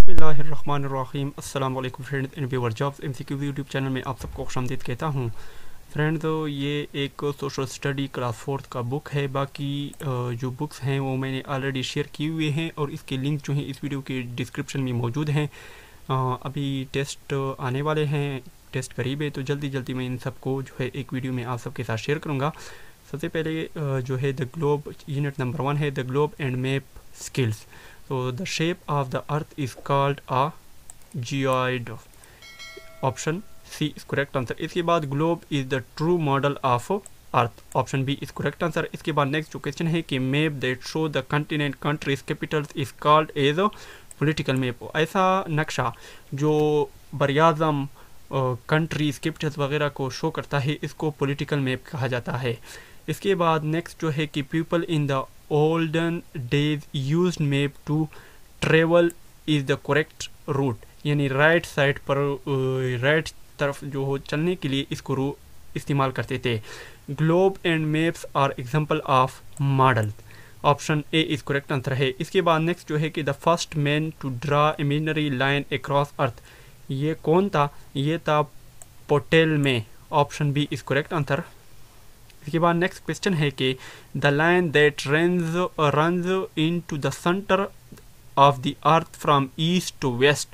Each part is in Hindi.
बिस्मिल्लाहिर्रहमानिर्रहीम। अस्सलाम वालेकुम फ्रेंड्स इन viewer jobs MCQ YouTube channel में आप सबको खुशामदीद कहता हूँ। फ्रेंड तो ये एक सोशल स्टडी क्लास 4 का बुक है। बाकी जो बुक्स हैं वो मैंने ऑलरेडी शेयर किए हुए हैं और इसके लिंक जो है इस वीडियो के डिस्क्रिप्शन में मौजूद हैं। अभी टेस्ट आने वाले हैं, टेस्ट करीब है, तो जल्दी मैं इन सबको जो है एक वीडियो में आप सबके साथ शेयर करूँगा। सबसे पहले जो है द ग्लोब, यूनिट नंबर 1 है the globe and map skills. So the shape of the earth is called a geoid. Option C is correct answer. इसके बाद globe is the true model of earth. Option B is correct answer. इसके बाद next जो question है कि map that show the continent countries capitals is called as a political map. ऐसा नक्शा जो बरियाज़म कंट्रीज कैपिटल्स वगैरह को शो करता है इसको पॉलिटिकल मैप कहा जाता है। इसके बाद नेक्स्ट जो है कि people in the olden days used map to travel is the correct route, यानी राइट साइड पर राइट तरफ जो हो चलने के लिए इसको इस्तेमाल करते थे। Globe and maps are example of model. Option A is correct answer है। इसके बाद नेक्स्ट जो है कि the first man to draw imaginary line across earth, ये कौन था? ये था Ptolemy. Option B is correct answer. इसके बाद नेक्स्ट क्वेश्चन है कि the line that runs into the centre of the earth from east to west,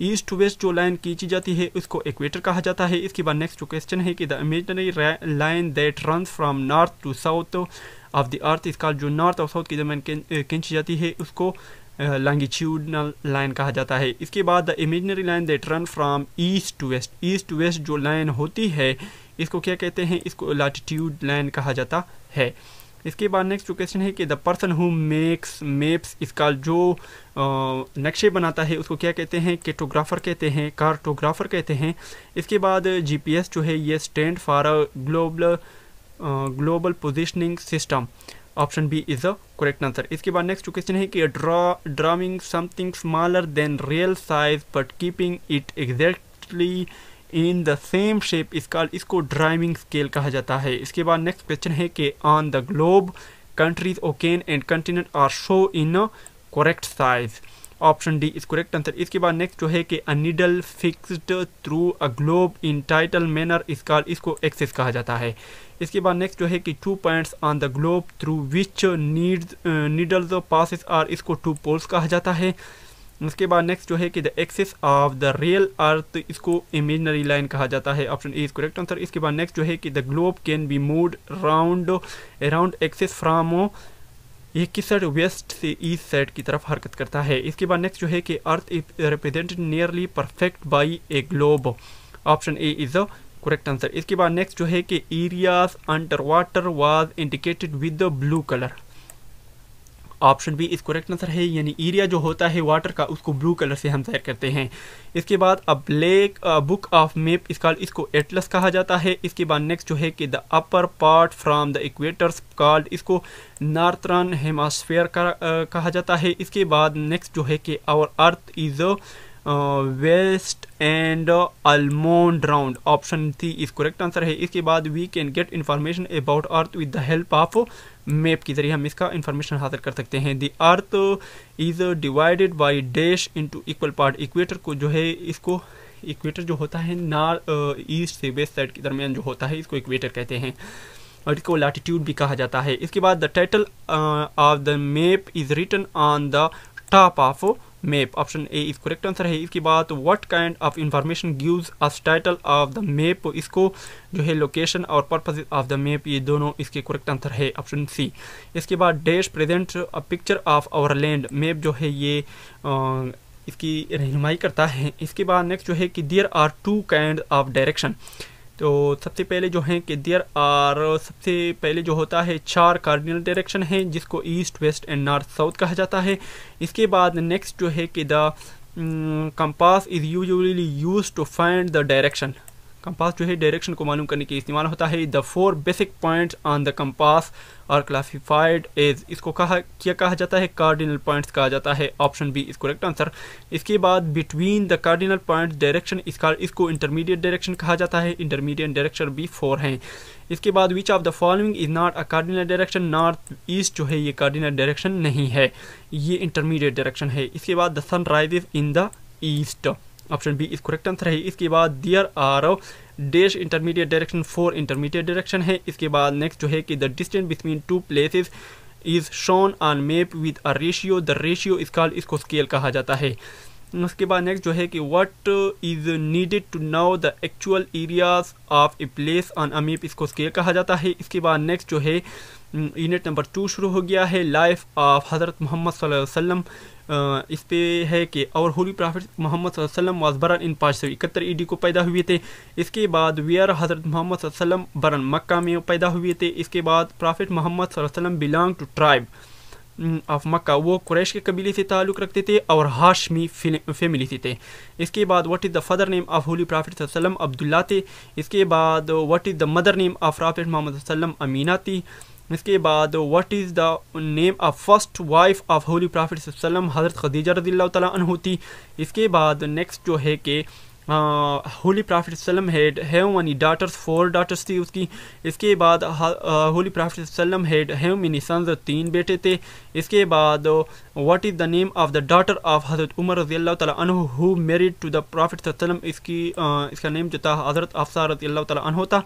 east to west जो लाइन खींची जाती है उसको इक्वेटर कहा जाता है। इसके बाद नेक्स्ट जो क्वेश्चन है कि the imaginary line that runs from north to south of the earth, इसका जो नॉर्थ और साउथ की जमीन खींची जाती है उसको लॉन्गिट्यूडनल लाइन कहा जाता है। इसके बाद the imaginary line that run from east to west, east to west जो लाइन होती है इसको क्या कहते हैं? इसको लैटिट्यूड लाइन कहा जाता है। इसके बाद नेक्स्ट जो क्वेश्चन है कि the person who makes maps, इसका जो नक्शे बनाता है उसको क्या कहते हैं? कैर्टोग्राफर कहते हैं, कार्टोग्राफर कहते हैं। इसके बाद GPS जो है ये stand for global positioning system. Option B is a correct answer. इसके बाद नेक्स्ट क्वेश्चन है कि drawing something smaller than real size but keeping it exactly in the same shape, इसको ड्राइविंग स्केल कहा जाता है। इसके बाद नेक्स्ट क्वेश्चन है कि ऑन द ग्लोब कंट्रीज ओकेन and continent are show in a correct size. Option D is correct answer. इसके बाद नेक्स्ट जो है कि a needle fixed through a globe in title manner, इसको एक्सिस कहा जाता है। इसके बाद नेक्स्ट जो है कि 2 points on the globe through which needles passes are, इसको 2 पोल्स कहा जाता है। उसके बाद नेक्स्ट जो है कि the axis of the real earth, इसको इमेजिनरी लाइन कहा जाता है। Option A is correct answer. इसके बाद नेक्स्ट जो है कि the globe can be moved around axis from, ये किस साइड? वेस्ट से ईस्ट साइड की तरफ हरकत करता है। इसके बाद नेक्स्ट जो है कि earth is represented nearly perfect by a globe. Option A is a correct answer. इसके बाद नेक्स्ट जो है कि areas under water was indicated with the blue colour. Option B is correct answer है, यानी एरिया जो होता है वाटर का उसको ब्लू कलर से हम जाहिर करते हैं। इसके बाद a black book of map, इसको एटलस कहा जाता है। इसके बाद नेक्स्ट जो है कि the upper part from the equators called, इसको नॉर्थर्न हेमस्फीयर कहा जाता है। इसके बाद नेक्स्ट जो है कि our earth is west and almond round. Option C is correct answer है। इसके बाद we can get information about earth with the help of map के जरिए हम इसका इन्फॉर्मेशन हासिल कर सकते हैं। The earth is divided by dash into equal part, equator को जो है इसको इक्वेटर जो होता है ईस्ट से वेस्ट साइड के दरमियान जो होता है इसको इक्वेटर कहते हैं और इसको लैटिट्यूड भी कहा जाता है। इसके बाद the title of the map is written on the top of map. Option A is correct answer है। इसके बाद what kind of information gives us title of the map, इसको जो है लोकेशन और पर्पस ऑफ द मैप, ये दोनों इसके करेक्ट आंसर है। Option C. इसके बाद dash present a picture of our land, map जो है ये इसकी रहनुमाई करता है। इसके बाद नेक्स्ट जो है कि there are 2 kind of direction, तो सबसे पहले जो है कि सबसे पहले जो होता है 4 कार्डिनल डायरेक्शन है जिसको east west and north south कहा जाता है। इसके बाद नेक्स्ट जो है कि the compass is usually used to find the direction, compass जो है डायरेक्शन को मालूम करने के इस्तेमाल होता है। The 4 basic points on the compass are classified as, इसको क्या कहा जाता है, कार्डिनल पॉइंट्स कहा जाता है। Option B is correct answer. इसके बाद between the cardinal points direction, इसको इंटरमीडिएट डायरेक्शन कहा जाता है। इंटरमीडिएट डायरेक्शन भी 4 हैं। इसके बाद which of the following is not a cardinal direction, north east जो है ये कार्डिनल डायरेक्शन नहीं है, ये इंटरमीडिएट डायरेक्शन है। इसके बाद the sun rises in the east, option B is correct answer है। इसके बाद there are dash intermediate direction, 4 intermediate direction है। इसके बाद नेक्स्ट जो है कि the distance between 2 places is shown on map with a ratio, the ratio is called, इसको स्केल कहा जाता है। उसके बाद नेक्स्ट जो है कि what is needed to know the actual areas of a place on a map, इसको स्केल कहा जाता है। इसके बाद नेक्स्ट जो है यूनिट नंबर 2 शुरू हो गया है, लाइफ ऑफ हज़रत मोहम्मद सल्लल्लाहु अलैहि वसल्लम। इस पे है कि और होली प्रॉफिट मोहम्मद सल्लल्लाहु अलैहि वसल्लम वाज बरन इन 571 ईडी को पैदा हुए थे। इसके बाद वेयर हज़रत मोहम्मद सल्लल्लाहु अलैहि वसल्लम बरन मक्का में पैदा हुए थे। इसके बाद प्रॉफिट मोहम्मद सल्लल्लाहु अलैहि वसल्लम बिलोंग टू ट्राइब ऑफ मक्का, वो कुरैश के कबीले से ताल्लुक़ रखते थे और हाशमी फैमिली से थे। इसके बाद what is the father name of holy prophet सल्लल्लाहु अलैहि वसल्लम, अब्दुल्ला थे। इसके बाद what is the mother name of prophet Muhammad सल्लल्लाहु अलैहि वसल्लम, अमीना थी। इसके बाद what is the name of first wife of holy prophet सल्लल्लाहु अलैहि वसल्लम, हज़रत खदीजा रज़ियल्लाहु तआला अन्हा थी। इसके बाद नेक्स्ट जो है कि होली प्रॉफिट सल्लम हैव मनी डॉटर्स, 4 डॉटर्स थी उसकी। इसके बाद होली प्रॉफिट सल्लम हैव मनी सन्स, 3 बेटे थे। इसके बाद what is the name of the daughter of हज़रत उमर रज़ियल्लाहु तआला अन्हु who married to the prophet सल्लम, इसका नेम जो था हज़रत अफ़सा रज़ियल्लाहु तआला अन्हा था।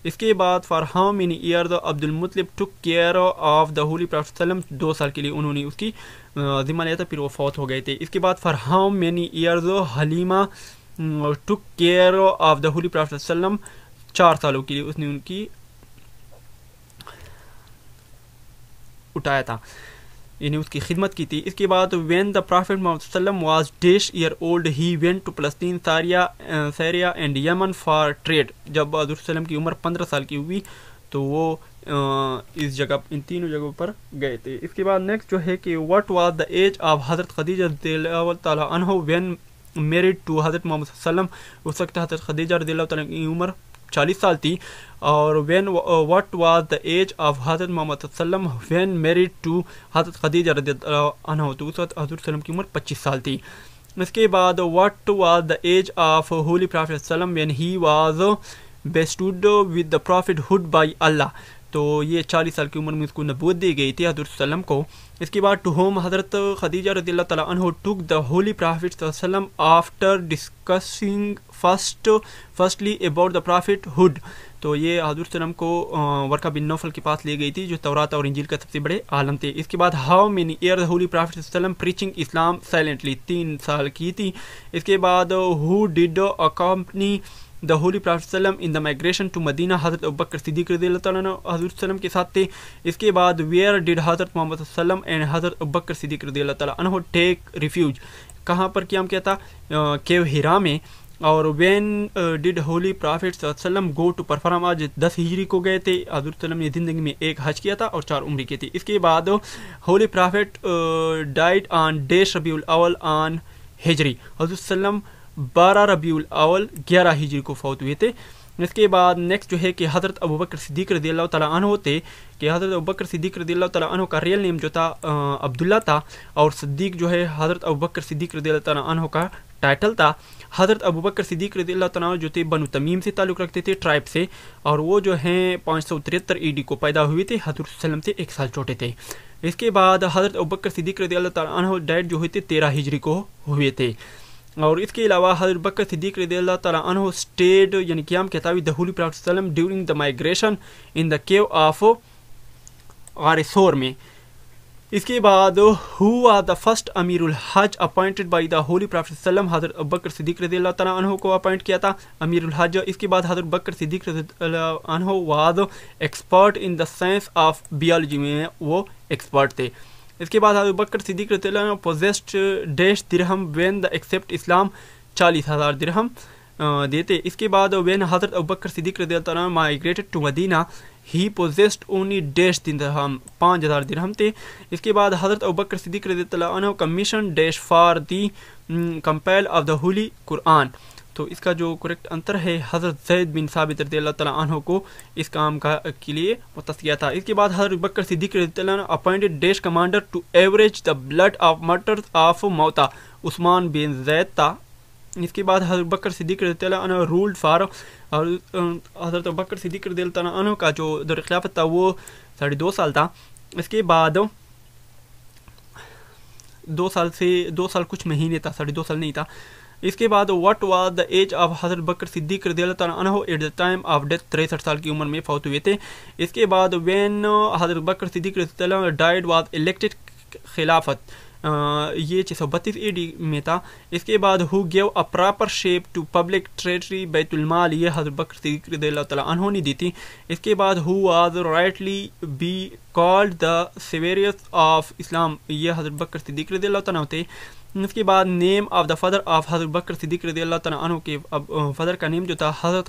इसके बाद for how many years Abdul Muttalib took care of the holy prophet सल्लम, 2 साल के लिए उन्होंने उसकी जिम्मा लिया था, फिर वो फौत हो गए थे। इसके बाद for how many years Halima took care of the holy prophet सल्लम, 4 सालों के लिए उसने उनकी उठाया था, यानी उसकी खिदमत की थी। इसके बाद व्हेन द प्रॉफिट मोहम्मद सल्लम was dash year old he went to फलस्तीन, Syria and Yemen for trade, जब हज़रत सल्लम की उम्र 15 साल की हुई तो वो इस जगह, इन तीनों जगहों पर गए थे। इसके बाद नेक्स्ट जो है कि what was the age of हज़रत खदीजा रज़ियल्लाहु तआला अन्हा व्हेन मैरिड टू हज़रत मोहम्मद सल्लम, उस वक्त हज़रत खदीजा रज़ियल्लाहु तआला की उम्र 40 साल थी। और when what was the age of हज़रत मोहम्मद सल्लम व्हेन मैरिड टू हज़रत खदीजा रज़ियल्लाहु अन्हा, तो उस वक्त हज़रत सल्लम की उम्र 25 साल थी। इसके बाद what was the age of holy prophet सल्लम when he was bestowed with the prophethood by Allah, तो ये 40 साल की उम्र में उसको नबूवत दी गई थी हज़रत सल्लम को। इसके बाद टू होम हज़रत खदीजा रज़ियल्लाहु तआला अन्हा टुक द होली प्रॉफिट सल्लम after discussing firstly about the prophethood, तो ये हज़रत सल्लम को वर्का बिन नौफल के पास ले गई थी जो तौरात और इंजील का सबसे बड़े आलम थे। इसके बाद how many year holy prophet सल्लम प्रीचिंग इस्लाम साइलेंटली, 3 साल की थी। इसके बाद who did accompany the holy prophet सल्लम in the migration to Medina, हज़रत अबू बकर सिद्दीक़ रज़ियल्लाहु तआला अन्हु हज़रत सल्लम के साथ थे। इसके बाद वेयर डिड हज़रत मोहम्मद सल्लम एंड हज़रत अबू बकर सिद्दीक़ रज़ियल्लाहु तआला अन्हु टेक रिफ्यूज, कहाँ पर क़याम किया था, केव हिरा में। और व्हेन डिड होली प्रॉफिट सल्लम गो टू परफॉर्म, आज 10 हिजरी को गए थे। हज़रत सल्लम ने ज़िंदगी में 1 हज किया था और 4 उम्र की थी। इसके बाद holy profit died on dash Rabiul अव्वल ऑन हिजरी, हज़रत सल्लम 12 रबीउल अव्वल 11 हिजरी को फौत हुए थे। इसके बाद नेक्स्ट जो है कि हज़रत अबू बकर सिद्दीक़ रज़ियल्लाहु तआला अन्हु थे, कि हज़रत अबू बकर सिद्दीक़ रज़ियल्लाहु तआला अन्हु का रियल नेम जो था अब्दुल्ला था, और सिद्दीक़ जो है हज़रत अबू बकर सिद्दीक़ रज़ियल्लाहु तआला अन्हु का टाइटल था। हज़रत अबू बकर सिद्दीक़ रज़ियल्लाहु तआला अन्हु जो थे बनु तमीम से ताल्लुक़ रखते थे, ट्राइब से, और वो जो हैं 573 ईडी को पैदा हुए थे, हज़रत सल्लम से 1 साल छोटे थे। इसके बाद हज़रत अबू बकर सिद्दीक़ रज़ियल्लाहु तआला अन्हु डेड जो हुए थे 13 हिजरी को हुए थे। और इसके अलावा हज़रत बकर सिद्दीक़ रज़ियल्लाहु तआला अन्हु स्टेड, यानी क़याम किया था विद द होली प्रॉफिट सल्लम during the migration in the cave of आरसोर में। इसके बाद हु वाज द फर्स्ट अमीरुल हज appointed by the holy prophet सल्लम, हज़रत अबू बकर सिद्दीक़ रज़ियल्लाहु तआला अन्हु को अपॉइंट किया था अमीरुल हज। इसके बाद हज़रत बकर सिद्दीक़ रज़ियल्लाहु अन्हु was expert in the science of biology, में वो एक्सपर्ट थे। इसके बाद हज़रत बकर सिद्दीक़ रज़ियल्लाहु अन्हु possessed dash dirham when the accept Islam, 40,000 dirham देते। इसके बाद व्हेन हज़रत अबू बकर सिद्दीक़ रज़ियल्लाहु तआला migrated to Medina he possessed only dash dirham, 5,000 दिरहम थे। इसके बाद हज़रत अबू बकर सिद्दीक़ रज़ियल्लाहु अन्हु commission dash for the compile of the holy Quran, तो इसका जो करेक्ट आंसर है हज़रत ज़ैद बिन साबित रज़ियल्लाहु तआला अन्हु को इस काम का के लिए मुख्तस किया था। इसके बाद हज़रत बकर सिद्दीक़ रज़ियल्लाहु अन्हु appointed dash commander to avenge the blood of martyrs of Mutah Usman बिन ज़ैद था। इसके बाद हज़रत बकर सिद्दीक़ रज़ियल्लाहु अन्हु रूल्ड फॉर, और हज़रत बकर सिद्दीक़ रज़ियल्लाहु अन्हु का जो दौर खिलाफत था वो 2.5 साल था। इसके बाद 2 साल कुछ महीने था, 2.5 साल नहीं था। इसके बाद what was the age of हज़रत बकर सिद्दीक़ रज़ियल्लाहु अन्हु at the time of death, 63 साल की उम्र में फौत हुए थे। इसके बाद व्हेन हज़रत बकर सिद्दीक़ रज़ियल्लाहु अन्हु डाइड वाज इलेक्टेड खिलाफत, ये 632 AD में था। इसके बाद who gave a proper shape to public treasury बैतुल माल, ये हज़रत बकर सिद्दीक़ रज़ियल्लाहु तआला अन्हु ने दी थी। इसके बाद who was rightly be called the saviour of Islam, ये हज़रत बकर सिद्दीक़ रज़ियल्लाहु तआला थे। इसके बाद name of the father of हज़रत बकर सिद्दीक़ रज़ियल्लाहु तआला अन्हु के फादर का नेम जो था हज़रत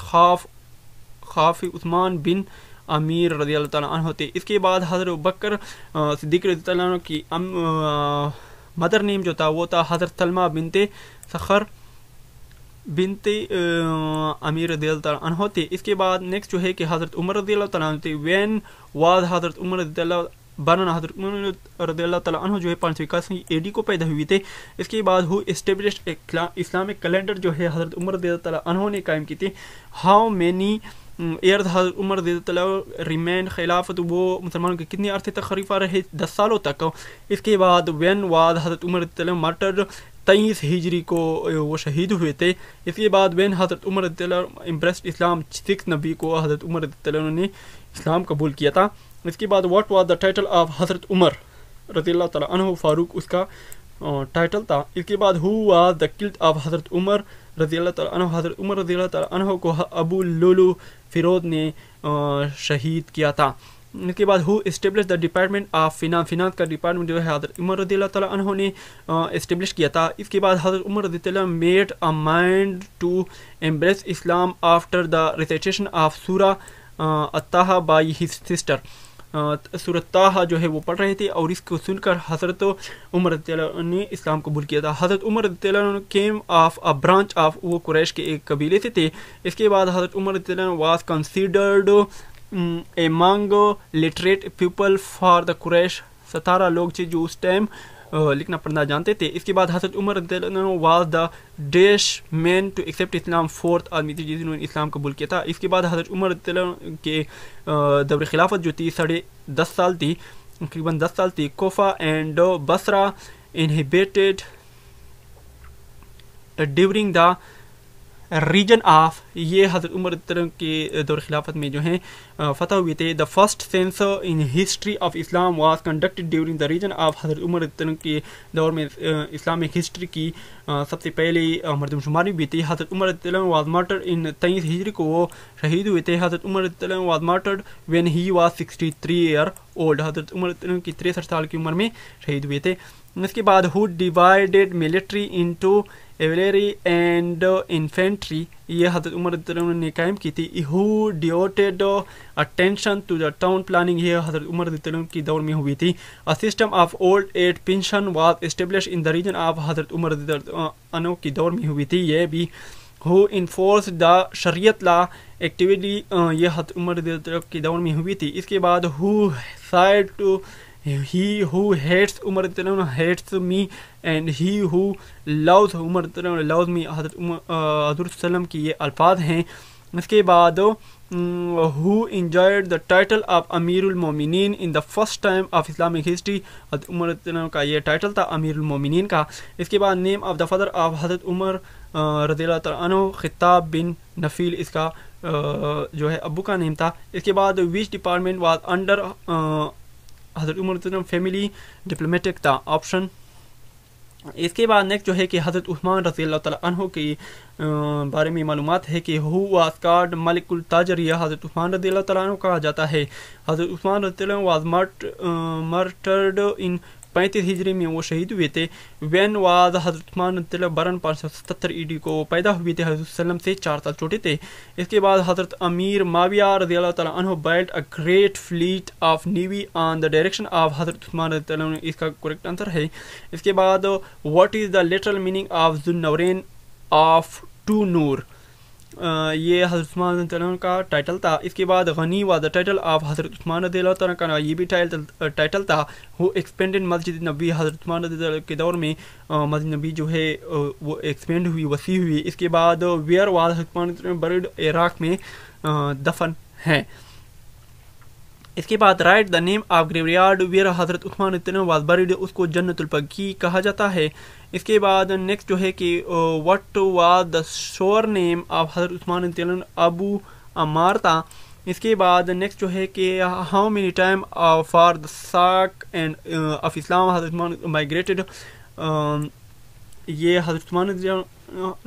खौफ उस्मान बिन अमीर रज़ियल्लाहु तआला अन्हु थे। इसके बाद हज़रत बकर सिद्दीक़ रज़ियल्लाहु अन्हु की मदर नेम जो था वो था हज़रत सलमा बिनते सखर बिनते अमीर रज़ियल्लाहु तआला अन्हु थे। इसके बाद नेक्स्ट जो है कि हज़रत उमर रज़ियल्लाहु तआला अन्हु थे। व्हेन वाज हज़रत उमर रज़ियल्लाहु बनना, हज़रत उमर रज़ियल्लाहु तआला अन्हु जो है 581 AD को पैदा हुए थे। इसके बाद हु एस्टेब्लिश्ड इस्लामिक कैलेंडर जो है हज़रत उमर रज़ियल्लाहु तआला अन्हु ने कायम की थी। हाउ मेनी ईयर्स हज़रत उमर रज़ियल्लाहु रिमेन खिलाफत, वो मुसलमानों के कितने अरसे तक खलीफा रहे, 10 सालों तक। इसके बाद व्हेन वाज हज़रत उमर रज़ियल्लाहु मर्टर्ड, 23 हिजरी को वो शहीद हुए थे। इसके बाद व्हेन हज़रत उमर रज़ियल्लाहु इम्प्रेस्ड इस्लाम, 6 नबी को हज़रत उमर रज़ियल्लाहु ने इस्लाम कबूल किया था। इसके बाद what was the title of हज़रत उमर रज़ियल्लाहु तआला अन्हु, फारूक उसका टाइटल था। इसके बाद who was the killed of हज़रत उमर रज़ियल्लाहु तआला अन्हु, हज़रत उमर रज़ियल्लाहु तआला अन्हु को अबू लुलु फिरोज ने शहीद किया था। इसके बाद who establish the department of finance का डिपार्टमेंट जो है हज़रत उमर रज़ियल्लाहु तआला अन्हु ने एस्टेब्लिश किया था। इसके बाद हज़रत उमर रज़ियल्लाहु अन्हु made a mind to embrace Islam after the recitation of सूरा अत्ताहा बाय हिज सिस्टर, सूरत ताहा जो है वो पढ़ रहे थे और इसको सुनकर हज़रत उमर रज़ियल्लाहु अन्हु ने इस्लाम कबूल किया था। हज़रत उमर रज़ियल्लाहु अन्हु केम ऑफ अ ब्रांच ऑफ, वो कुरैश के एक कबीले से थे। इसके बाद हज़रत उमर रज़ियल्लाहु अन्हु was considered among literate people for the Quraysh, 17 लोग थे जो उस टाइम लिखना पढ़ना जानते थे। इसके बाद हज़रत उमर रज़ियल्लाहु अन्हु was the dash man to accept Islam, 4th आदमी थे जिन्होंने इस्लाम कबूल किया था। इसके बाद हज़रत उमर रज़ियल्लाहु अन्हु के दौर खिलाफत जो थी 10.5 साल थी, तकरीबन 10 साल थी। Kufa and Basra inhabited during the reason of, ये हज़रत उमर के दौर खिलाफत में जो है फतह हुए थे। The first census in history of Islam was conducted during the reason of, हज़रत उमर के दौर में इस्लामिक हिस्ट्री की सबसे पहले मरदमशुमारी भी थी। हज़रत उमर वाज मर्टर्ड इन 23 हिजरी को वो शहीद हुए थे। हज़रत Umar was martyred when he was 63 year old, हज़रत उमर की 63 साल की उम्र में शहीद हुए थे। इसके बाद who divided military into cavalry and infantry, ये हज़रत उमर ने कायम की थी। Who devoted attention to the town planning, ये हज़रत उमर की दौर में हुई थी। A system of old age pension was establish in the reason of, हज़रत उमर की दौर में हुई थी ये भी। Who enforce the Sharia law activity, ये हज़रत उमर की दौर में हुई थी। इसके बाद who said to he who hates Umar hates me and he who loves Umar loves me, हज़रत सल्लम की ये अल्फाज हैं। इसके बाद who enjoyed the title of अमीरुल मोमिनीन in the first time of Islamic history, हज़रत उमर का ये टाइटल था अमीरुल मोमिनीन का। इसके बाद name of the father of हज़रत उमर रज़ियल्लाहु तआला अन्हु खिताब बिन नफील, इसका जो है अब्बू का नेम था। इसके बाद विच डिपार्टमेंट वाज अंडर हज़रत उमर फैमिली डिप्लोमेटिक था, ऑप्शन। इसके बाद नेक्स्ट जो है कि हज़रत उस्मान रज़ियल्लाहु तआला अन्हु के बारे में मालूमात है कि हु वाज कॉल्ड मलिकुल ताजर, यह हज़रत उस्मान रज़ियल्लाहु तआला अन्हु कहा जाता है। हज़रत उस्मान रज़ियल्लाहु वाज मर्टर्ड इन 35 हिजरी में वो शहीद हुए थे। व्हेन वाज हज़रत उस्मान बरन 577 ईडी को पैदा हुए थे, हज़रत सल्लम से 4 साल छोटे थे। इसके बाद हज़रत अमीर माविया रज़ियल्लाहु तआला अन्हु built a great fleet of navy on the direction of हज़रत उस्मान रज़ियल्लाहु अन्हु, इसका करेक्ट आंसर है। इसके बाद what is the literal meaning of ज़ुन्नूरैन ऑफ टू नूर, ये हज़रत उस्मान रज़ियल्लाहु अन्हु का टाइटल था। इसके बाद गनी वाज द टाइटल ऑफ हज़रत उस्मान रज़ियल्लाहु अन्हु का, ये भी टाइटल था। वो एक्सपेंडेड मस्जिद नबी, हज़रत उस्मान रज़ियल्लाहु के दौर में मस्जिद नबी जो है वो एक्सपेंड हुई, वसी हुई। इसके बाद वेयर वाज हज़रत उस्मान बरीड, इराक में दफन है। इसके बाद write the name of graveyard where हज़रत उस्मान वाज बरीड, उसको जन्नतुल बकी कहा जाता है। इसके बाद नेक्स्ट जो है कि what was the short name of हज़रत उस्मान, अबू अमार था। इसके बाद नेक्स्ट जो है कि how many time for the साक एंड ऑफ इस्लाम हज़रत उस्मान माइग्रेटेड, ये हज़रत उस्मान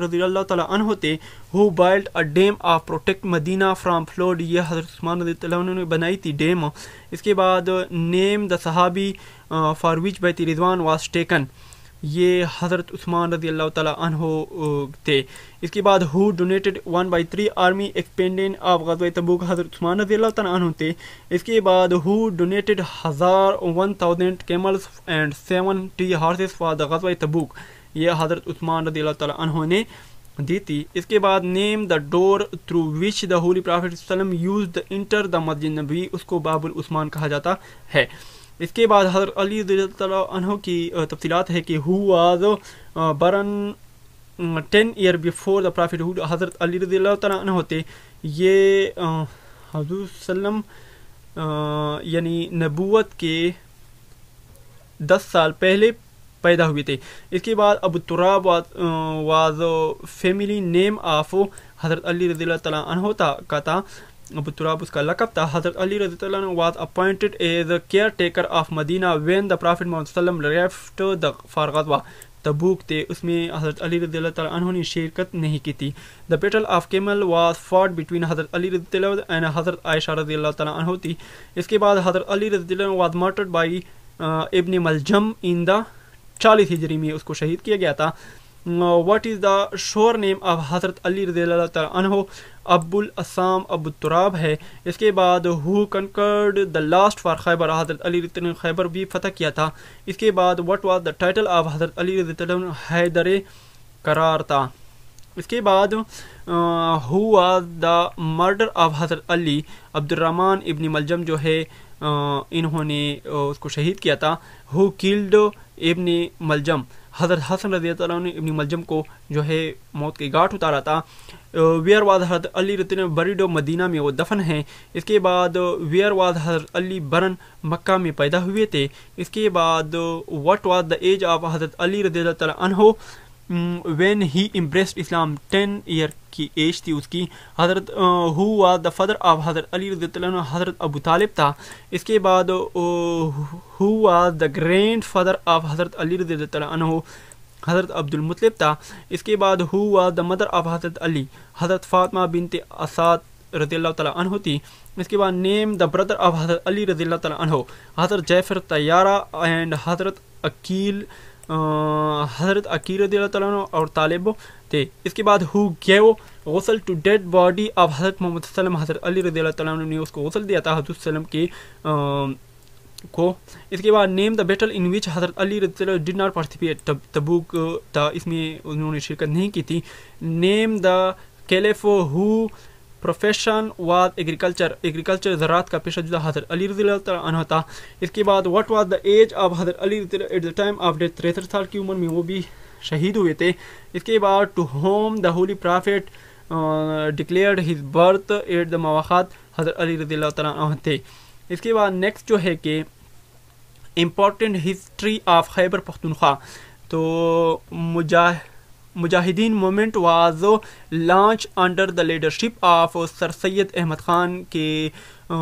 रज़ियल्लाहु तआला अन्हु थे। Who built a dam of protect Medina from flood, ये हज़रत उस्मान रज़ियल्लाहु अन्हु ने बनाई थी डैम। इसके बाद नेम द सहाबी फॉर विच बैत रिजवान वाज टेकन, ये हज़रत उस्मान रज़ियल्लाहु तआला अन्हु थे। इसके बाद who donated 1/3 army expended of ग़ज़वा तबूक, हज़रत उस्मान रज़ियल्लाहु तआला अन्हु थे। इसके बाद who donated 1000 camels and 70 horses for the ग़ज़वा तबूक, ये हज़रत उस्मान रज़ियल्लाहु तआला अन्हु ने दी थी। इसके बाद name the door through which the holy prophet सल्लम यूज्ड द इंटर द मस्जिद नबी, उसको बाबुल उस्मान कहा जाता है। इसके बाद हज़रत अली रज़ियल्लाहु तआला अन्हु की तफसीलात है कि हु वाज बरन 10 ईयर बिफोर द प्रॉफिट, हज़रत अली रज़ियल्लाहु तआला अन्हु थे, ये हुज़ूर सल्लम यानी नबूवत के 10 साल पहले पैदा हुए थे। इसके बाद Abu Turab was family name of हज़रत अली रज़ियल्लाहु तआला अन्हु का था, अबू तुराब उसका लक़ब था। हज़रत अली रज़ियल्लाहु अन्हु was appointed as caretaker of Medina when the prophet Muhammad सल्लल्लाहु अलैहि वसल्लम लेफ्ट द फॉर ग़ज़वा तबूक थे, उसमें हज़रत अली रज़ियल्लाहु तआला अन्हु ने शिरकत नहीं की थी। The battle of camel was fought between हज़रत अली रज़ियल्लाहु अन्हु एंड हज़रत आयशा रज़ियल्लाहु तआला अन्हु थी। इसके बाद हज़रत अली रज़ियल्लाहु अन्हु was murdered by Ibn Muljam in the 40 हिजरी में उसको शहीद किया गया था। What is the short name of हज़रत अली रज़ियल्लाहु तआला अन्हु, अब्बुल असाम अबू तुराब है। इसके बाद who conquered the last for Khyber, हज़रत अली रज़ियल्लाहु अन्हु खैबर भी फतह किया था। इसके बाद what was the title of हज़रत अली रज़ियल्लाहु अन्हु, हैदर करार था। इसके बाद who was the murder of हज़रत अली, अब्दुर्रहमान इब्न मलजम जो है इन्होंने उसको शहीद किया था। हु किल्ड इब्न मलजम, हज़रत हसन रज़ियल्लाहु अन्हु ने इब्न मलजम को जो है मौत के घाट उतारा था। वेयर वाज हज़रत अली रज़ियल्लाहु अन्हु बरीड, मदीना में वो दफन है। इसके बाद वेयर वाज हज़रत अली बरन, मक्का में पैदा हुए थे। इसके बाद what was the age of हज़रत अली रज़ियल्लाहु तआला अन्हु when he embraced Islam, 10 year की एज थी उसकी। हज़रत who was the father of हज़रत अली रज़ियल्लाहु अन्हु, हज़रत अबू तालिब था। इसके बाद who was the grand father of हज़रत अली रज़ियल्लाहु अन्हु, हज़रत अब्दुल मुत्तलिब था। इसके बाद who was the mother of हज़रत अली, हज़रत फातिमा बिनत असाद रज़ियल्लाहु तआला अन्हु थी। इसके बाद नेम द ब्रदर ऑफ हज़रत अली रज़ियल्लाहु तआला अन्हु, हज़रत जैफर तैयारा एंड हज़रत अकील, हज़रत अकील रज़ियल्लाहु तआला अन्हु और तालिब थे। इसके बाद हु गेव गुस्ल टू डेड बॉडी ऑफ हज़रत मोहम्मद सल्लम, हज़रत अली रज़ियल्लाहु तआला अन्हु ने उसको गुस्ल दिया था हज़रत सल्लम के को। इसके बाद नेम द बैटल इन विच हज़रत अली रज़ियल्लाहु डिड नॉट पार्टिसिपेट, तबूक था, इसमें उन्होंने शिरकत नहीं की थी। Name the caliph who profession was agriculture ज़राअत का पेशा जुदा हज़रत अली रज़ियल्लाहु तआला अन्हु था। इसके बाद what was the age of हज़रत Ali at the time of death, 63 साल की उम्र में वो भी शहीद हुए थे। इसके बाद to whom the holy prophet declared his birth at the मवाक़ात, हज़रत अली रज़ियल्लाहु तआला अन्हु थे। इसके बाद नेक्स्ट जो है कि important history of Khyber Pakhtunkhwa, तो मुजाहिदीन movement was launch under the leadership of sir Syed Ahmad Khan के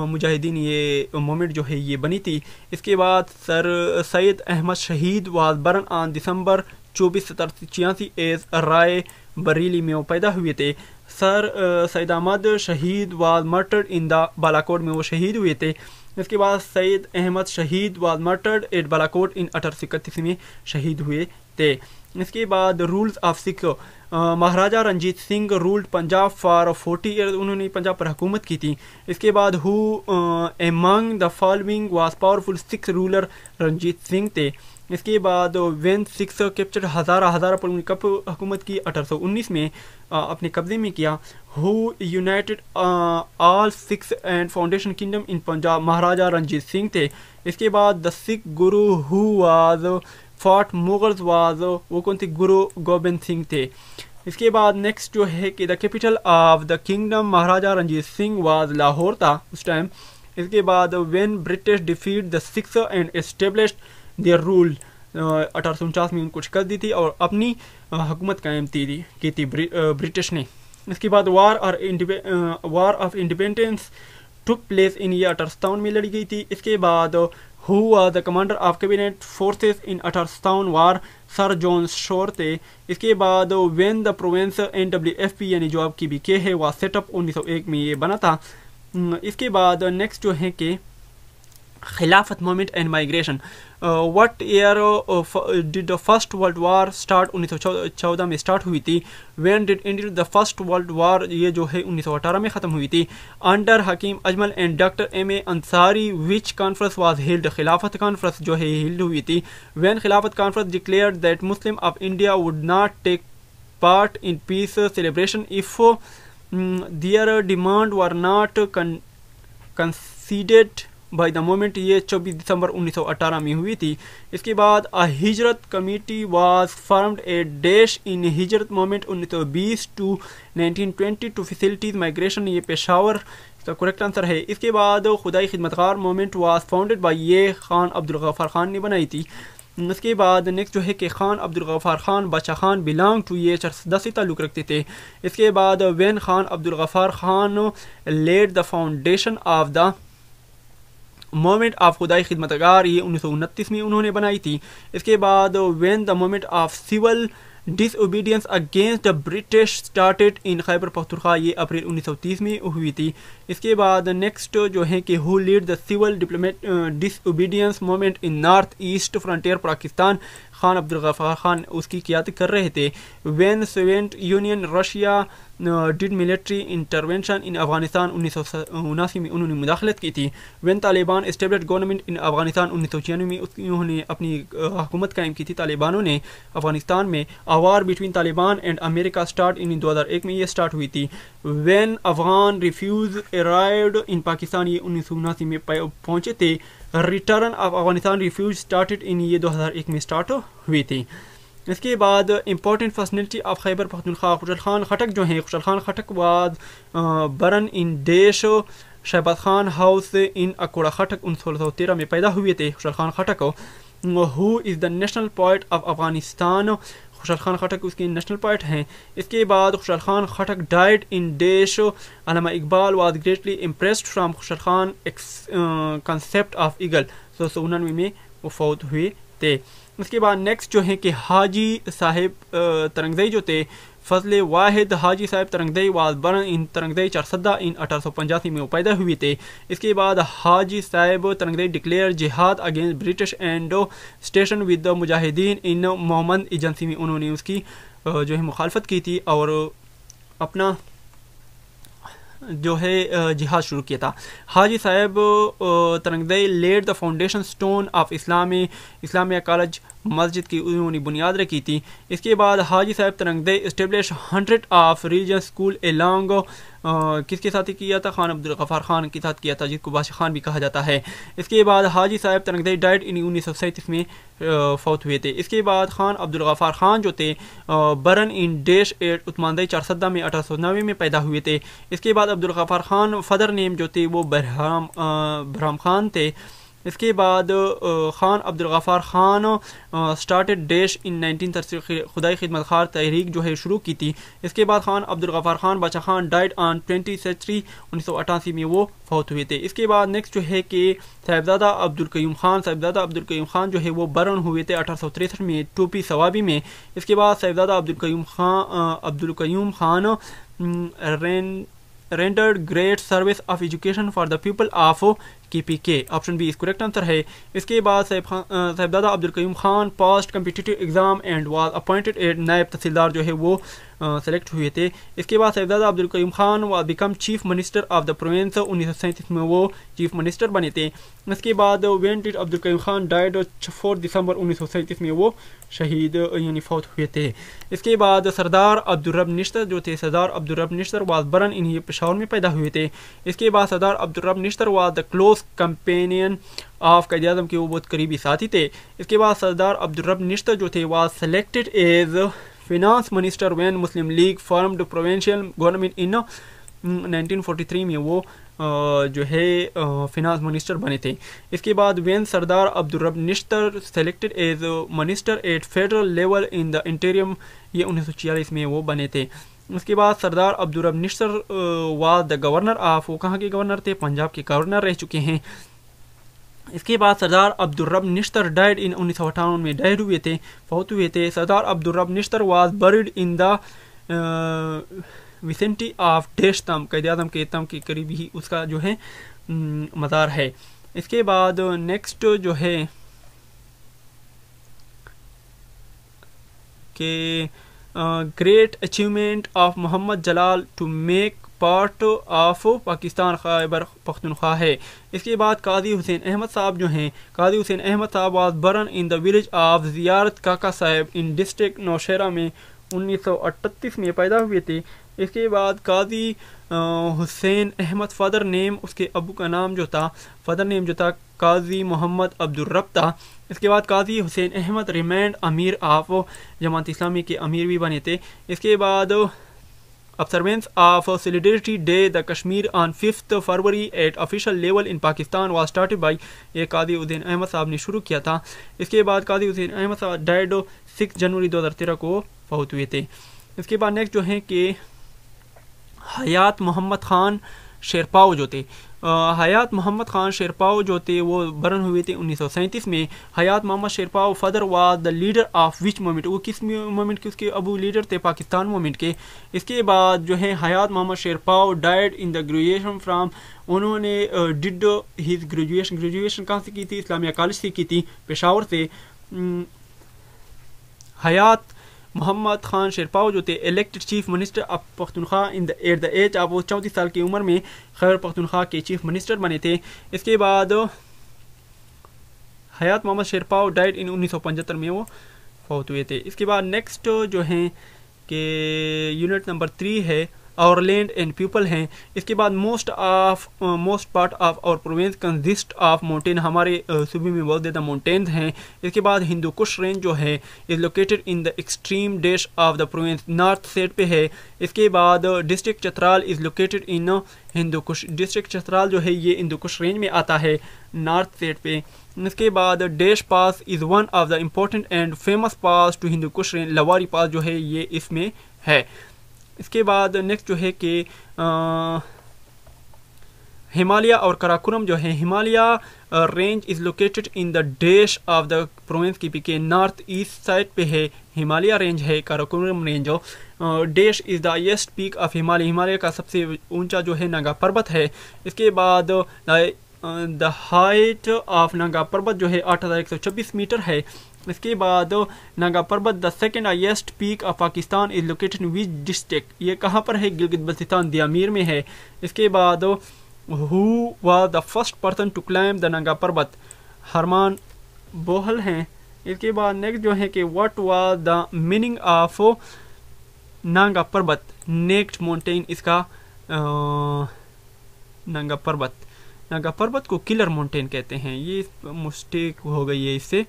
मुजाहिदीन, ये मूवमेंट जो है ये बनी थी। इसके बाद sir Syed Ahmad Shaheed was born on December 24 1786 as Rae Bareli में वो पैदा हुए थे। Sir Syed Ahmad Shaheed was martyred in the Balakot में वो शहीद हुए थे। इसके बाद Syed Ahmad Shaheed was martyred at Balakot in 1831 में शहीद हुए थे। इसके बाद rules of Sikh, Maharaja Ranjit Singh ruled Punjab for 40 year, उन्होंने पंजाब पर हुकूमत की थी। इसके बाद who among the following was powerful Sikh ruler, Ranjit Singh थे। इसके बाद वेन सिक्स कैप्चर हज़ारा पर उन्होंने कब हुकूमत की 1819 में अपने कब्जे में किया। Who united all Sikhs and foundation kingdom in Punjab, Maharaja Ranjit Singh थे। इसके बाद the Sikh guru who was fought Mughals was, वो कौन थे, गुरु गोबिंद सिंह थे। इसके बाद नेक्स्ट जो है कि the capital of the kingdom Maharaja Ranjit Singh was Lahore था उस टाइम। इसके बाद when British defeat the Sikhs and established their rule, 1849 में उनको शिकस्त दी थी और अपनी हुकूमत कायम की थी ब्रिटिश ने। इसके बाद war of independence took place in ये 1857 में लड़ी गई थी। इसके बाद who was the commander of cabinet forces in 1857 war, sir John Shore थे। इसके बाद व्हेन द प्रोविंस NWFP यानी जो आपकी BK है वह सेटअप 1901 में ये बना था। इसके बाद नेक्स्ट जो है कि Khilafat movement and migration, what year did the first world war start, 1914 में स्टार्ट हुई थी। When did India the first world war, ये जो है 1918 में ख़त्म हुई थी। Under Hakim Ajmal and doctor MA Ansari which conference was held, Khilafat conference जो है हेल्ड हुई थी। When Khilafat conference declared that Muslim of India would not take part in peace celebration if their demand were not considered by the moment, ये 24 दिसंबर 1918 में हुई थी। इसके बाद अ हिजरत committee was formed a dash in हिजरत movement 1920 to 1920 to facilities migration, ये पेशावर इसका करेक्ट आंसर है। इसके बाद Khudai Khidmatgar movement was founded by ये खान अब्दुल गफ्फार खान ने बनाई थी। इसके बाद नेक्स्ट जो है कि खान अब्दुल गफ्फार खान बादशाह खान बिलोंग टू ये चरसदा से ताल्लुक़ रखते थे। इसके बाद when Khan Abdul Ghaffar Khan led the foundation of the movement of Khudai Khidmatgar, ये 1929 में उन्होंने बनाई थी। इसके बाद when the movement of civil disobedience against the British started in Khyber Pakhtunkhwa, ये अप्रैल 1930 में हुई थी। इसके बाद नेक्स्ट जो है कि who lead the civil disobedience movement in north east frontier Pakistan, Khan Abdul Ghaffar Khan उसकी क़ियादत कर रहे थे। When Soviet Union Russia did military intervention in Afghanistan, 1979 में उन्होंने मुदाखलत की थी। When Taliban established government in Afghanistan, 1996 में उन्होंने अपनी हुकूमत कायम की थी तालिबानों ने अफगानिस्तान में। A war between Taliban and America start in 2001 में ये स्टार्ट हुई थी। When Afghan refugee arrived in Pakistan, ये 1979 में पहुंचे थे। Return of Afghanistan refugee started in, ये 2001 में स्टार्ट हुई थी। इसके बाद important personality of Khyber Pakhtunkhwa, Khushal Khan Khattak जो हैं, Khushal Khan Khattak was born in देश शहबाज खान हाउस इन अकोड़ा खटक 1613 में पैदा हुए थे। Khushal Khan Khattak who is the national poet of Afghanistan, Khushal Khan Khattak उसके नेशनल पोएट हैं। इसके बाद खुशल खान खटक डाइड इन देश, Allama Iqbal was greatly impressed from Khushal Khan concept of eagle, 1999 में वो फौत हुए थे। इसके बाद नेक्स्ट जो है कि हाजी साहिब तरंगज़ई जो थे, Fazal Wahid Haji Sahib Turangzai was born in Turangzai Charsadda in 1885 में वो पैदा हुए थे। इसके बाद हाजी साहिब तरंगज़ई डिक्लेयर जिहाद against British and station with the मुजाहिदीन इन मोहम्मद एजेंसी में उन्होंने उसकी जो है मुखालफत की थी और अपना जो है जिहाद शुरू किया था। Haji Sahib Turangzai laid the foundation stone of Islamia college मस्जिद की उन्होंने बुनियाद रखी थी। इसके बाद Haji Sahib Turangzai establish 100 of religious school along, किसके साथ किया था, खान अब्दुल गफ्फार खान के साथ किया था, जिसको बादशाह खान भी कहा जाता है। इसके बाद हाजी साहब तरंगज़ई डाइड इन 1937 में फौत हुए थे। इसके बाद खान अब्दुल गफ्फार खान जो थे बरन इन डेश एट उस्मानदई चरसदा में 1890 में पैदा हुए थे। इसके बाद अब्दुल गफ्फार खान फदर नेम जो थे वो बरहम खान थे। इसके बाद Khan Abdul Ghaffar Khan started dash in 1930 Khudai खिदमत खार तहरीक जो है शुरू की थी। इसके बाद खान अब्दुल गफ्फार खान बादशाह खान डाइड ऑन 20 जनवरी 1988 में वो फौत हुए थे। इसके बाद नेक्स्ट जो है कि साहिबजादा अब्दुल कयूम खान जो है वो बरन हुए थे 1863 में टोपी सवाबी में। इसके बाद Sahibzada Abdul Qayyum Khan rendered great service of education for the people of KPK. Option B is correct answer है। इसके बाद Sahibzada Abdul Qayyum Khan passed competitive exam and was appointed at Naib Tehsildar जो है वो सेलेक्ट हुए थे। इसके बाद Sahibzada Abdul Qayyum Khan was become chief minister of the province. 1937 में वो चीफ मिनिस्टर बने थे। इसके बाद when did Abdul Qayyum Khan died 4 दिसंबर 1937 में वो शहीद यानी फौत हुए थे। इसके बाद सरदार अब्दुल रब निश्तर जो थे, सरदार अब्दुल रब निश्तर वाज बरन इन ये पेशावर में पैदा हुए थे। इसके बाद सरदार Abdul Rab Nishtar was the close companion of कायदे आज़म के वो बहुत करीबी साथी थे। इसके बाद सरदार अब्दुल रब निश्तर जो थे was selected as finance minister when Muslim League formed provincial government in 1943 में वो जो है फिनांस मिनिस्टर बने थे। इसके बाद when Sardar Abdul Rab Nishtar selected as minister at federal level in the interim, ये 1946 में वो बने थे। उसके बाद सरदार Abdul Rab Nishtar was the governor of, वो कहाँ के गवर्नर थे? पंजाब के गवर्नर रह चुके हैं। इसके बाद सरदार अब्दुल रब निश्तर डाइड इन 1958 में डाइड हुए थे, फौत हुए थे। Sardar Abdul Rab Nishtar was buried in the vicinity of dash तम, कायदे आज़म के तम के करीब ही उसका जो है मज़ार है। इसके बाद नेक्स्ट जो है कि great achievement of Mohammad Jalal to make part of Pakistan Khyber Pakhtunkhwa है। इसके बाद काजी हुसैन अहमद साहब जो हैं, काजी हुसैन अहमद साहब was born in the village of ज़ियारत काका साहब इन डिस्ट्रिक्ट नौशहरा में 1938 में पैदा हुए थे। इसके बाद काजी हुसैन अहमद फादर नेम, उसके अबू का नाम जो था फादर नेम जो था काजी मोहम्मद अब्दुल रब था। इसके बाद काजी हुसैन अहमद रिमांड अमीर ऑफ जमात इस्लामी के अमीर भी बने थे। इसके बाद observance of Solidarity Day the Kashmir on 5th February at official level in Pakistan was started by, ये काजी हुसैन अहमद साहब ने शुरू किया था। इसके बाद काजी हुसैन अहमद साहब डाइड 6 जनवरी 2013 को फौत हुए थे। इसके बाद नेक्स्ट जो है कि हयात मोहम्मद खान शेरपाव जो थे, हयात मोहम्मद खान शेरपाव जो थे वो बरन हुए थे 1937 में। Hayat Mohammad Sherpao father was the leader of which movement, वो किस मूवमेंट के उसके अबू लीडर थे? पाकिस्तान मूवमेंट के। इसके बाद जो है Hayat Mohammad Sherpao died in the graduation from, उन्होंने डिड हिज ग्रेजुएशन कहाँ से की थी? इस्लामिया कॉलेज से की थी, पेशावर से। हयात मोहम्मद खान शेरपाव जो थे elected chief minister of Pakhtunkhwa at the age of, वो 34 साल की उम्र में खैबर पख्तूनख्वा के चीफ मिनिस्टर बने थे। इसके बाद हयात मोहम्मद शेरपाव डाइड इन 1975 में वो फौत हुए थे। इसके बाद नेक्स्ट जो हैं कि यूनिट नंबर 3 है और लैंड एंड पीपल हैं। इसके बाद most part of our province consist of mountain, हमारे सूबे में बहुत ज़्यादा माउंटेन्स हैं। इसके बाद हिंदू कुश रेंज जो है is located in the extreme dash of the province, north side पे है। इसके बाद district Chitral is located in Hindu Kush, district Chitral जो है ये हिंदू कुश रेंज में आता है, नॉर्थ साइड पे। इसके बाद dash pass is one of the important and famous pass to Hindu Kush range, Lowari pass जो है ये इसमें है। इसके बाद नेक्स्ट जो है कि हिमालय और काराकोरम जो है, Himalaya range is located in the dash of the province की पीके, नॉर्थ ईस्ट साइड पे है हिमालय रेंज है, काराकोरम रेंज जो dash is the highest peak of Himalaya, Himalaya का सबसे ऊंचा जो है नंगा पर्वत है। इसके बाद द हाइट ऑफ नंगा पर्वत जो है 8126 मीटर है। इसके बाद नंगा पर्वत the second highest peak of Pakistan is located in which district, ये कहाँ पर है? गिलगित बल्तिस्तान दियामीर में है। इसके बाद who was the first person to climb the Nanga Parbat, Harman बोहल हैं। इसके बाद नेक्स्ट जो है कि what was the meaning of नंगा पर्वत, नेक्स्ट माउंटेन, इसका नंगा पर्वत को किलर माउंटेन कहते हैं, ये मिस्टेक हो गई है इससे,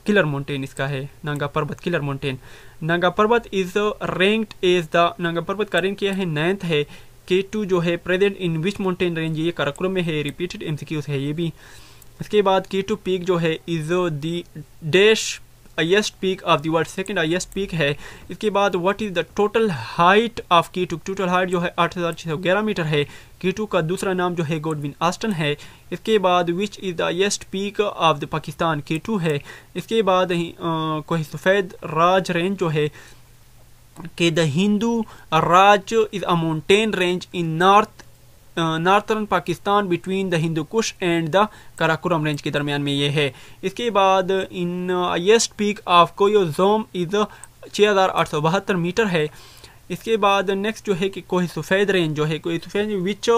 किलर माउंटेन इसका है, नंगा पर्वत किलर माउंटेन। नंगा पर्वत is ranked as the, Nanga पर्वत का रैंक किया है 9th है। K2 जो है present in which mountain range, ये काराकोरम में है, रिपीटेड MCQs है ये भी। इसके बाद K2 पीक जो है is the dash highest peak of the world, second highest peak है। इसके बाद what is the total height of K2, total height जो है 8611 मीटर है। K2 का दूसरा नाम जो है गॉडविन ऑस्टन है। इसके बाद which is the highest peak of the Pakistan, K2 है। इसके बाद कोह सफ़ेद राज रेंज जो है कि the Hindu Raj is a mountain range in north northern Pakistan between the Hindu Kush and the Karakoram range के दरमियान में ये है। इसके बाद in highest peak of Koyozom is 6872 meter है। इसके बाद नेक्स्ट जो है कि कोह सफ़ेद रेंज जो है, Koh Safed which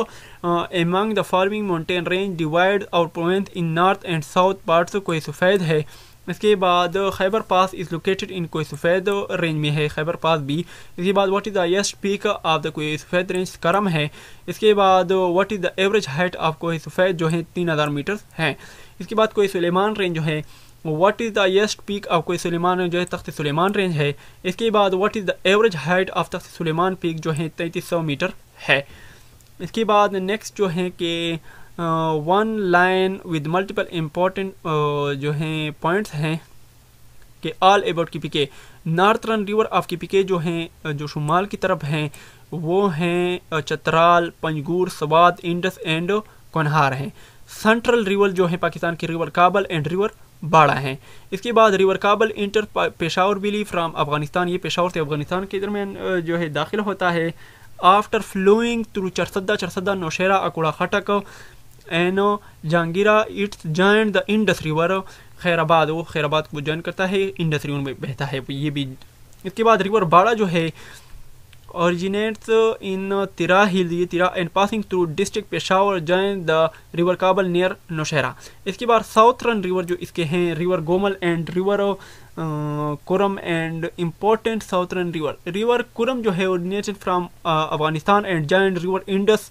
among the following mountain range divide our province in north and south parts Koh Safed है। इसके बाद Khyber pass is located in Koh Safed range में है, खैबर पास भी। इसके बाद what is the highest peak of the Koh Safed range, करम है। इसके बाद what is the average height of Koh Safed जो है 3000 मीटर है। इसके बाद कोह सुलेमान रेंज जो है, what is the highest peak of Koh Sulaiman range जो है तख्त सुलेमान रेंज है। इसके बाद what is the average height of Takht Sulaiman peak जो है 3300 मीटर है। इसके बाद नेक्स्ट जो है कि one line with multiple important जो हैं पॉइंट्स हैं कि all about KPK। Northern river of KPK जो हैं जो शुमाल की तरफ हैं वो हैं चतराल, पंजगूर, सवाद, इंडस एंड कोनहार हैं। सेंट्रल रिवर जो है पाकिस्तान की रिवर काबल एंड रिवर बाड़ा हैं। इसके बाद river Kabul enter Peshawar valley from Afghanistan, ये पेशावर से अफगानिस्तान के दरमियान जो है दाखिल होता है। After flowing through Charsadda, Nowshera, Akora Khattak and Jahangira its join the Indus river. Khairabad, वो खैराबाद को जॉइन करता है, इंडस रिवर में बहता है ये भी। इसके बाद रिवर बाड़ा जो है originates in Tira Hill, ये Tirah and passing through district Peshawar join the river Kabul near Nowshera. इसके बाद साउथर्न रिवर जो इसके हैं river Gomal and river Kurram and important southern river Kurram जो है originated from Afghanistan and join river Indus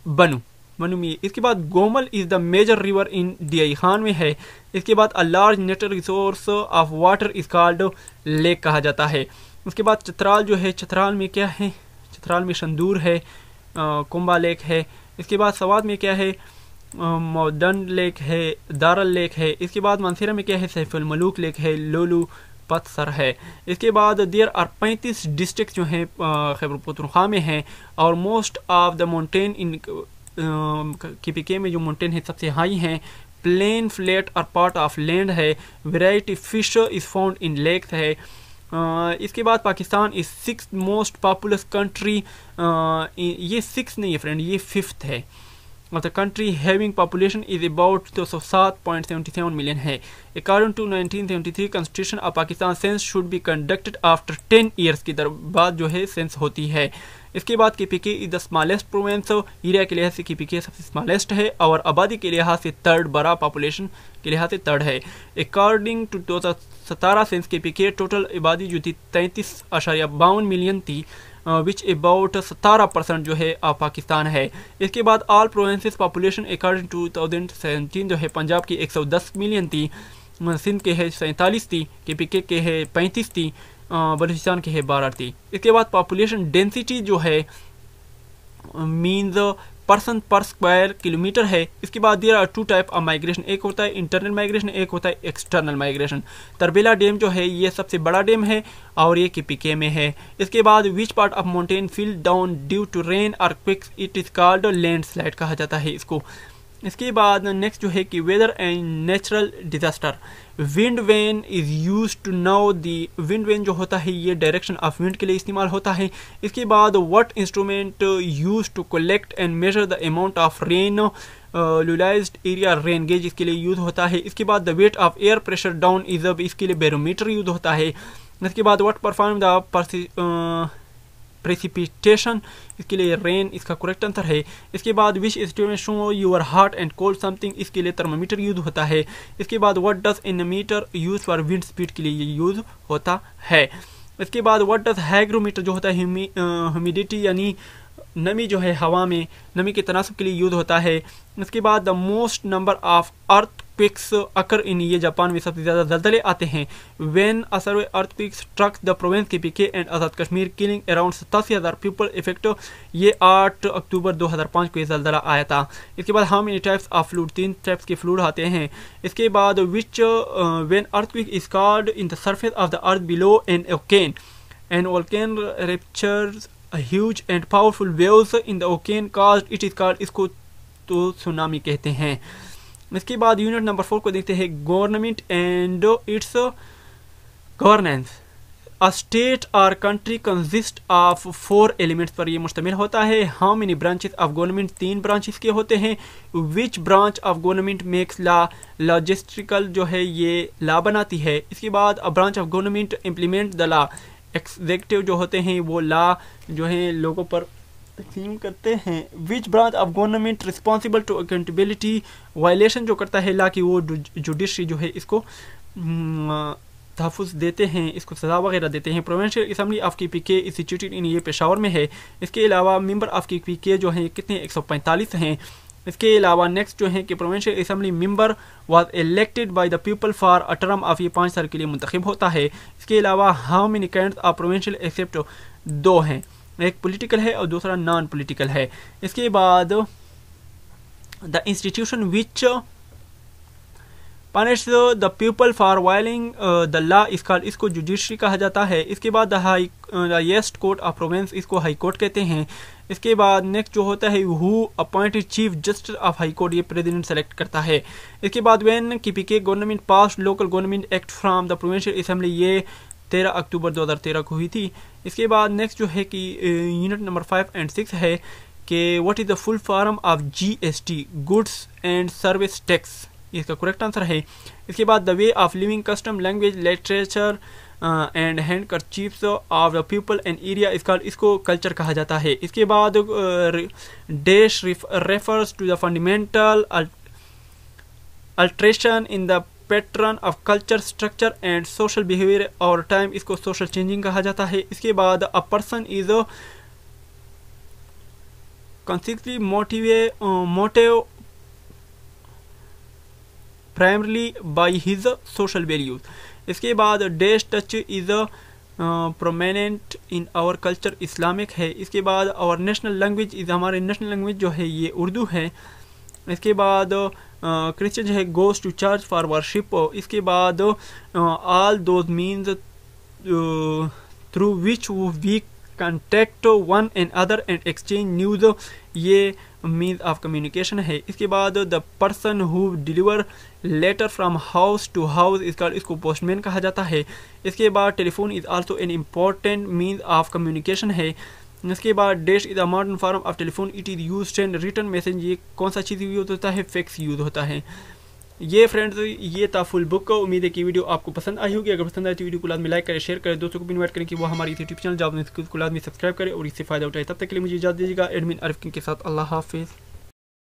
Bannu में। इसके बाद Gomal is the major river in दियाई खान में है। इसके बाद a large natural resource of water is called lake कहा जाता है। उसके बाद चतराल जो है, चतराल में क्या है, चतराल में शंदूर है, कुंबा लेक है। इसके बाद सवाद में क्या है, मौदन लेक है, दारल लेक है। इसके बाद मानसेरा में क्या है, सैफुल मलूक लेक है, लोलू पत्थर है। इसके बाद देयर आर 35 डिस्ट्रिक्ट जो हैं खैबर पख्तूनख्वा में हैं और most of the mountain in KPK में जो माउंटेन है सबसे हाई हैं। प्लेन, फ्लैट और पार्ट ऑफ लैंड है। Variety fish is found in lakes है। इसके बाद Pakistan is 6th most populous country, ये 6 नहीं है फ्रेंड, ये 5th है। The country having population is about 7.77 million है। According to 1973 constitution of Pakistan census should be conducted after 10 years की बाद जो है सेंस होती है। इसके बाद KPK is the smallest province, area के लिहाज से KPK सबसे स्मॉलेस्ट है और आबादी के लिहाज से 3rd, बड़ा पॉपुलेशन के लिहाज से 3rd है। According to 2017 census KPK total आबादी जो थी 33.52 मिलियन थी, विच अबाउट 17% जो है पाकिस्तान है। इसके बाद all provinces population according to 2017 जो है पंजाब की 110 मिलियन थी, सिंध के है 47 थी, KPK के है 35 थी, बलूचिस्तान के है 12 थी। इसके बाद पॉपुलेशन डेंसिटी जो है means person per square kilometer है। इसके बाद there are 2 type of migration, एक होता है इंटरनल माइग्रेशन, एक होता है एक्सटर्नल माइग्रेशन। तरबेला डैम जो है ये सबसे बड़ा डैम है और ये KPK में है। इसके बाद which part of mountain fell down due to rain और quakes, it is called landslide कहा जाता है इसको। इसके बाद नेक्स्ट जो है कि weather and natural disaster. Wind vane is use to know the, wind vane जो होता है ये डायरेक्शन ऑफ विंड के लिए इस्तेमाल होता है। इसके बाद what instrument use to collect and measure the amount of rain, लुलाइज्ड एरिया रेन गेज इसके लिए यूज होता है। इसके बाद the weight of air pressure down is अब, इसके लिए बैरोमीटर यूज होता है। इसके बाद व्हाट परफॉर्म द प्रेसिपिटेशन, इसके लिए रेन इसका करेक्ट आंसर है। इसके बाद which instrument show your hot and cold something, इसके लिए थर्मामीटर यूज होता है। इसके बाद what does anemometer use for wind speed के लिए ये यूज होता है। इसके बाद व्हाट डज हाइग्रोमीटर जो होता है ह्यूमिडिटी यानी नमी जो है हवा में, नमी के तनासब के लिए यूज होता है। इसके बाद the most number of earthquakes occur in, ये जापान में सबसे ज्यादा जल्जले आते हैं। When a severe earthquake struck the province KPK and Azad Kashmir killing around 87,000 people effect, ये 8 अक्टूबर 2005 को ये जल्जला आया था। इसके बाद how many types of fluid, 3 types के फ्लूड आते हैं। इसके बाद which when earthquake is called in the surface of the earth below an ocean, an volcano ruptures huge and powerful waves in the ocean caused, it is called, इसको तो सुनामी कहते हैं। इसके बाद यूनिट नंबर 4 को देखते हैं, government and it's governance. A state और कंट्री कंसिस्ट ऑफ 4 एलिमेंट्स पर ये मुश्तमिल होता है। How many branches of government, 3 branches के होते हैं। Which branch of government makes law, logistical जो है ये लॉ बनाती है। इसके बाद a branch of government implement the law, executive जो होते हैं वो लॉ जो है लोगों पर तकसीम करते हैं। Which branch of government responsible to accountability, violation जो करता है लॉ की वो जुडिशरी जो है इसको तहफ़्फ़ुज़ देते हैं, इसको सज़ा वगैरह देते हैं। Provincial assembly of KPK instituted इन ये पेशावर में है। इसके अलावा मेंबर ऑफ KPK जो हैं कितने 145 हैं। इसके अलावा नेक्स्ट जो है कि provincial assembly member was elected by the people for a term of, ये 5 साल के लिए मुंतखब होता है। इसके अलावा how many kinds of provincial except, 2 हैं, एक पॉलिटिकल है और दूसरा नॉन पॉलिटिकल है। इसके बाद the institution which punish the people for oiling the law is called, इसको जुडिशरी कहा जाता है। इसके बाद the highest court of province, इसको हाई कोर्ट कहते हैं। इसके बाद नेक्स्ट जो होता है who appointed chief justice of high court, ये प्रेसिडेंट सेलेक्ट करता है। इसके बाद when KPK government pass local government act from the provincial assembly, ये 13 अक्टूबर 2013 को हुई थी। इसके बाद नेक्स्ट जो है कि यूनिट नंबर 5 एंड 6 है कि what is the full form of GST, goods and service tax, इसका करेक्ट आंसर है। इसके बाद the way of living, custom, language, literature and handkerchiefs of the people and area, इसको कल्चर कहा जाता है। इसके बाद dash refers to the fundamental alteration in the pattern of culture, structure and social behaviour और टाइम, इसको सोशल चेंजिंग कहा जाता है। इसके बाद a person is consistently motive primarily by his social values. इसके बाद dash touch is prominent in our culture, Islamic है। इसके बाद आवर नेशनल लैंग्वेज इज, हमारे नेशनल लैंग्वेज जो है ये उर्दू है। इसके बाद क्रिश्चियन जो है goes to church for worship. इसके बाद all those means through which we contact one and other and exchange news, ये मीन्स ऑफ कम्युनिकेशन है। इसके बाद the person who deliver letter from house to house, इसको पोस्टमैन कहा जाता है। इसके बाद telephone is also an important means of communication है। इसके बाद dash is a modern form of telephone, it is use send return message, ये कौन सा चीज़ यूज होता है, फैक्स यूज होता है। ये फ्रेंड्स ये था फुल बुक का। उम्मीद है कि वीडियो आपको पसंद आई होगी। अगर पसंद आए तो वीडियो को लाजमी लाइक करें, शेयर करें, दोस्तों को भी इन्वाइट करें कि वो हमारी यूट्यूब चैनल जॉब को लाजमी सब्सक्राइब करें और इससे फ़ायदा उठाए। तब तक के लिए मुझे इजाज़त दीजिएगा एडमिन आरिफ किंग के साथ। अल्लाह हाफिज़।